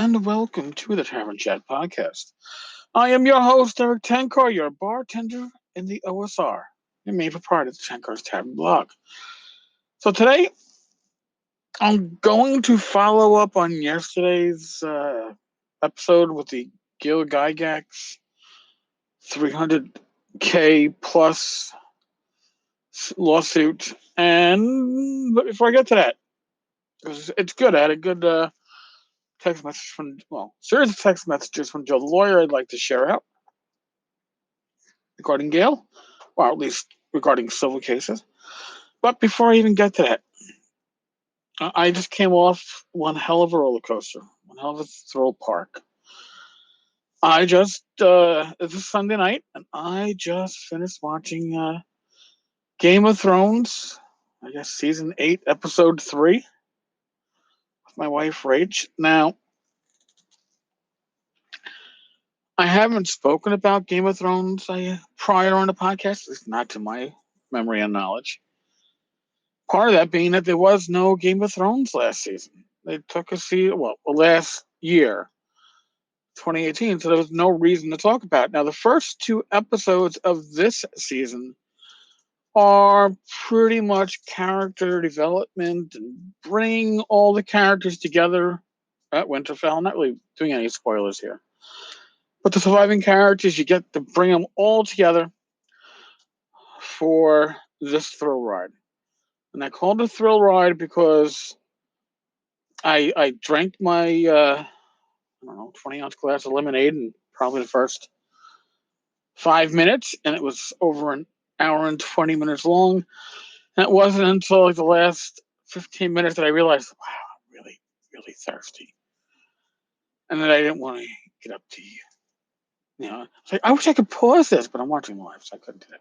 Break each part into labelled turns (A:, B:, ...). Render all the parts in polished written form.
A: and welcome to the Tavern Chat podcast. I am your host, Eric Tenkar, your bartender in the OSR, and made for part of the Tenkar's Tavern blog. So today, I'm going to follow up on yesterday's episode with the Gail Gygax 300K plus lawsuit. But before I get to that, it's good. I had a good text message series of text messages from Joe the lawyer I'd like to share out regarding Gail, or at least regarding civil cases. But before I even get to that, I just came off one hell of a roller coaster, one hell of a thrill park. It's a Sunday night, and I just finished watching Game of Thrones, I guess season 8, episode 3, with my wife, Rach. Now, I haven't spoken about Game of Thrones prior on the podcast, at least not to my memory and knowledge. Part of that being that there was no Game of Thrones last season. They took last year, 2018, so there was no reason to talk about it. Now, the first 2 episodes of this season are pretty much character development and bringing all the characters together at Winterfell. I'm not really doing any spoilers here. But the surviving characters, you get to bring them all together for this thrill ride. And I called it a thrill ride because I drank my 20-ounce glass of lemonade in probably the first 5 minutes, and it was over an hour and 20 minutes long. And it wasn't until like the last 15 minutes that I realized, wow, I'm really, really thirsty. And then I didn't want to get up to you. It's like, I wish I could pause this, but I'm watching live, so I couldn't do it.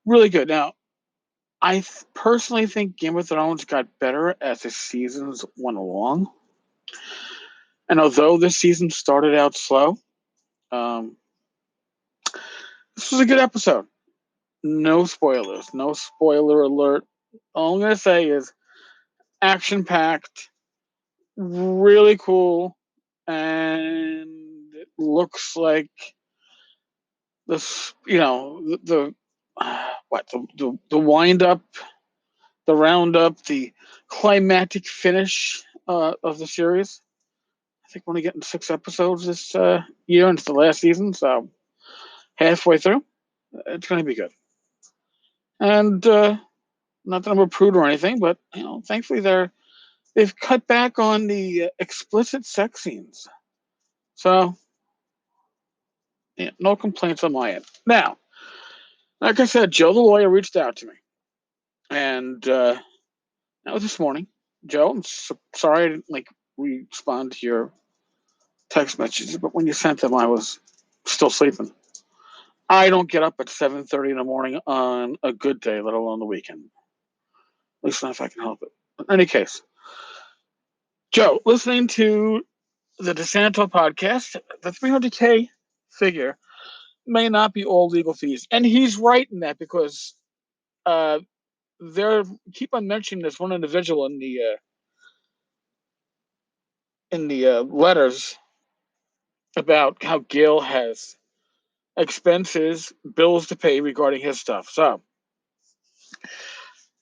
A: Really good. Now, I personally think Game of Thrones got better as the seasons went along. And although this season started out slow, this was a good episode. No spoilers. No spoiler alert. All I'm going to say is action-packed, really cool, and it looks like this, the wind up, the roundup, the climactic finish of the series. I think we're only getting 6 episodes this year, and it's the last season, so halfway through, it's going to be good. And not that I'm a prude or anything, but thankfully they've cut back on the explicit sex scenes, so no complaints on my end. Now, like I said, Joe the lawyer reached out to me, and that was this morning. Joe, I'm sorry I didn't respond to your text messages, but when you sent them, I was still sleeping. I don't get up at 7:30 in the morning on a good day, let alone the weekend. At least not if I can help it. In any case, Joe, listening to the deSanto podcast, the 300K figure may not be all legal fees, and he's right in that because they keep on mentioning this one individual in the letters about how Gail has expenses, bills to pay regarding his stuff. So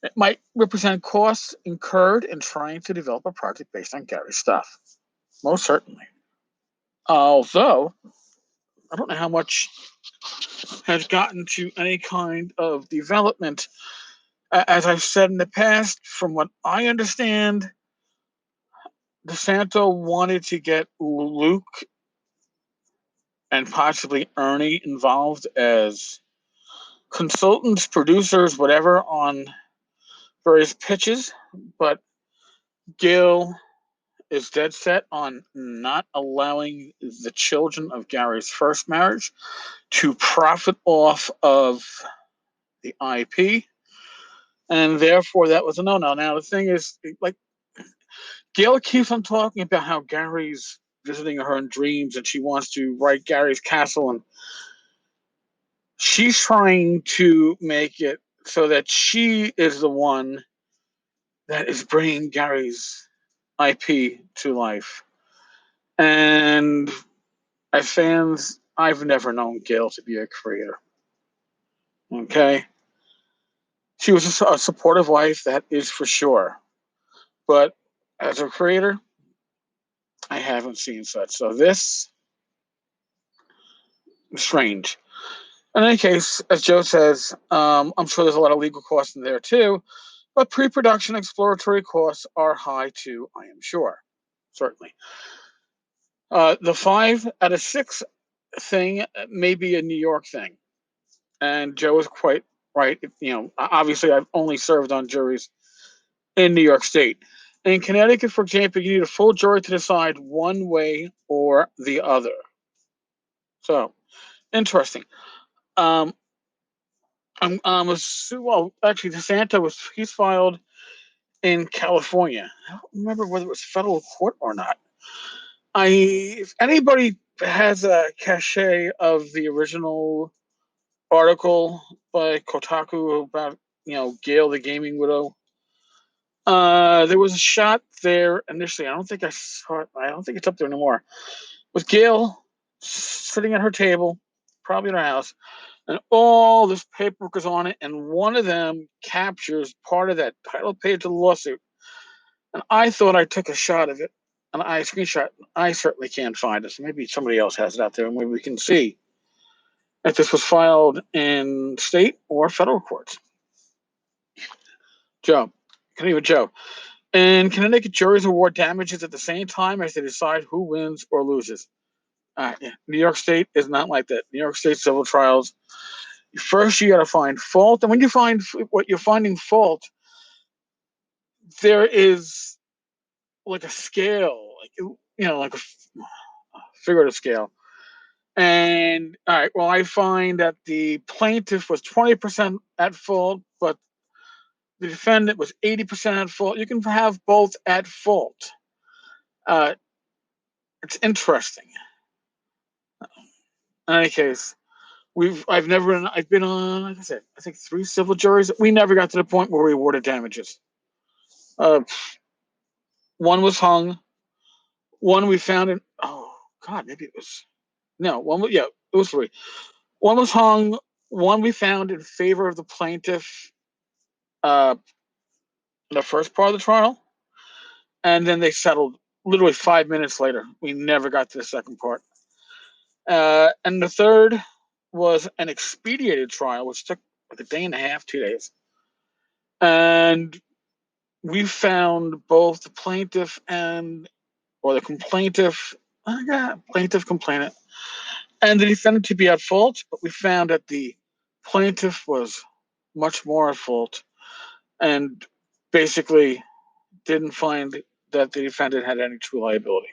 A: it might represent costs incurred in trying to develop a project based on Gary's stuff. Most certainly. Although, I don't know how much has gotten to any kind of development. As I've said in the past, from what I understand, deSanto wanted to get Luke and possibly Ernie involved as consultants, producers, whatever, on various pitches, but Gail is dead set on not allowing the children of Gary's first marriage to profit off of the IP, and therefore that was a no-no. Now, the thing is, Gail keeps on talking about how Gary's visiting her in dreams and she wants to write Gary's castle, and she's trying to make it so that she is the one that is bringing Gary's IP to life. And as fans, I've never known Gail to be a creator. Okay? She was a supportive wife, that is for sure. But as a creator, I haven't seen such. So this is strange. In any case, as Joe says, I'm sure there's a lot of legal costs in there too, but pre-production exploratory costs are high too, I am sure. Certainly. The 5 out of 6 thing may be a New York thing. And Joe is quite right. Obviously, I've only served on juries in New York State. In Connecticut, for example, you need a full jury to decide one way or the other. So, interesting. Um, well, actually, deSanto he's filed in California. I don't remember whether it was federal court or not. If anybody has a cachet of the original article by Kotaku about Gail the gaming widow, there was a shot there initially. I don't think I saw it. I don't think it's up there anymore. With Gail sitting at her table, probably in her house, and all this paperwork is on it, and one of them captures part of that title page of the lawsuit. And I thought I took a shot of it, and I screenshot. I certainly can't find it. So maybe somebody else has it out there, and maybe we can see if this was filed in state or federal courts. Joe, Joe. And Connecticut juries award damages at the same time as they decide who wins or loses. Yeah. New York State is not like that. New York State civil trials, first you got to find fault, and when you find what you're finding fault, there is like a scale, like a figurative scale. And all right, well, I find that the plaintiff was 20% at fault, but the defendant was 80% at fault. You can have both at fault. It's interesting. In any case, I've been on, like I said, I think 3 civil juries. We never got to the point where we awarded damages. One was hung. One we found in, oh God, maybe it was, no, it was 3. One was hung. One we found in favor of the plaintiff, in the first part of the trial. And then they settled literally 5 minutes later. We never got to the second part. And the third was an expedited trial, which took like a day and a half, 2 days. And we found both the plaintiff or the complainant, complainant, and the defendant to be at fault, but we found that the plaintiff was much more at fault and basically didn't find that the defendant had any true liability.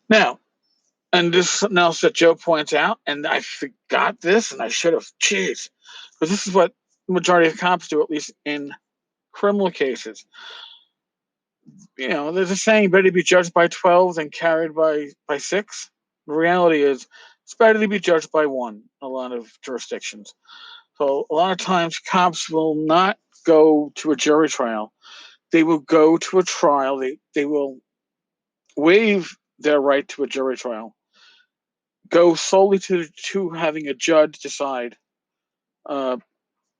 A: Now, and this is something else that Joe points out, and I forgot this, and I should have, because this is what the majority of cops do, at least in criminal cases. There's a saying, better to be judged by 12 than carried by 6. The reality is, it's better to be judged by 1 in a lot of jurisdictions. So a lot of times cops will not go to a jury trial. They will go to a trial. They will waive their right to a jury trial, go solely to having a judge decide on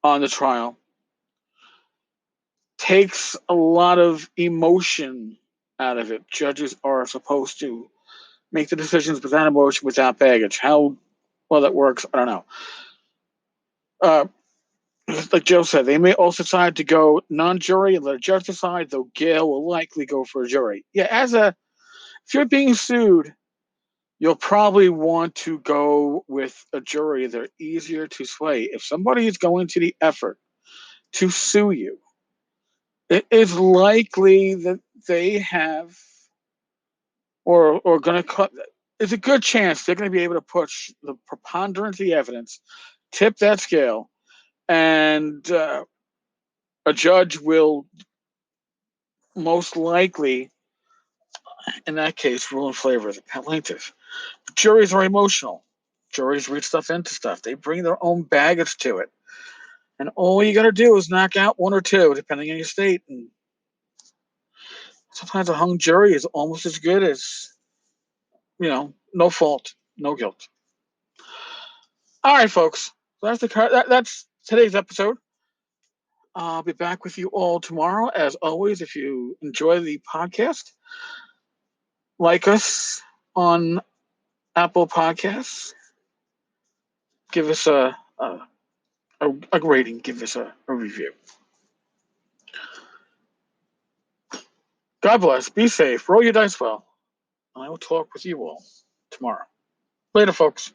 A: the trial. Takes a lot of emotion out of it. Judges are supposed to make the decisions without emotion, without baggage. How well that works, I don't know. Like Joe said, they may also decide to go non-jury and let a judge decide, though Gail will likely go for a jury. Yeah, if you're being sued, you'll probably want to go with a jury. They're easier to sway. If somebody is going to the effort to sue you, it is likely that they have or going to cut. There's a good chance they're going to be able to push the preponderance of the evidence, tip that scale, and a judge will most likely, in that case, rule in favor of the plaintiff. Juries are emotional. Juries read stuff into stuff. They bring their own baggage to it. And all you got to do is knock out 1 or 2, depending on your state. And sometimes a hung jury is almost as good as no fault, no guilt. All right, folks. That's today's episode. I'll be back with you all tomorrow. As always, if you enjoy the podcast, like us on Apple Podcasts, give us a rating, give us a review. God bless. Be safe. Roll your dice well. And I will talk with you all tomorrow. Later, folks.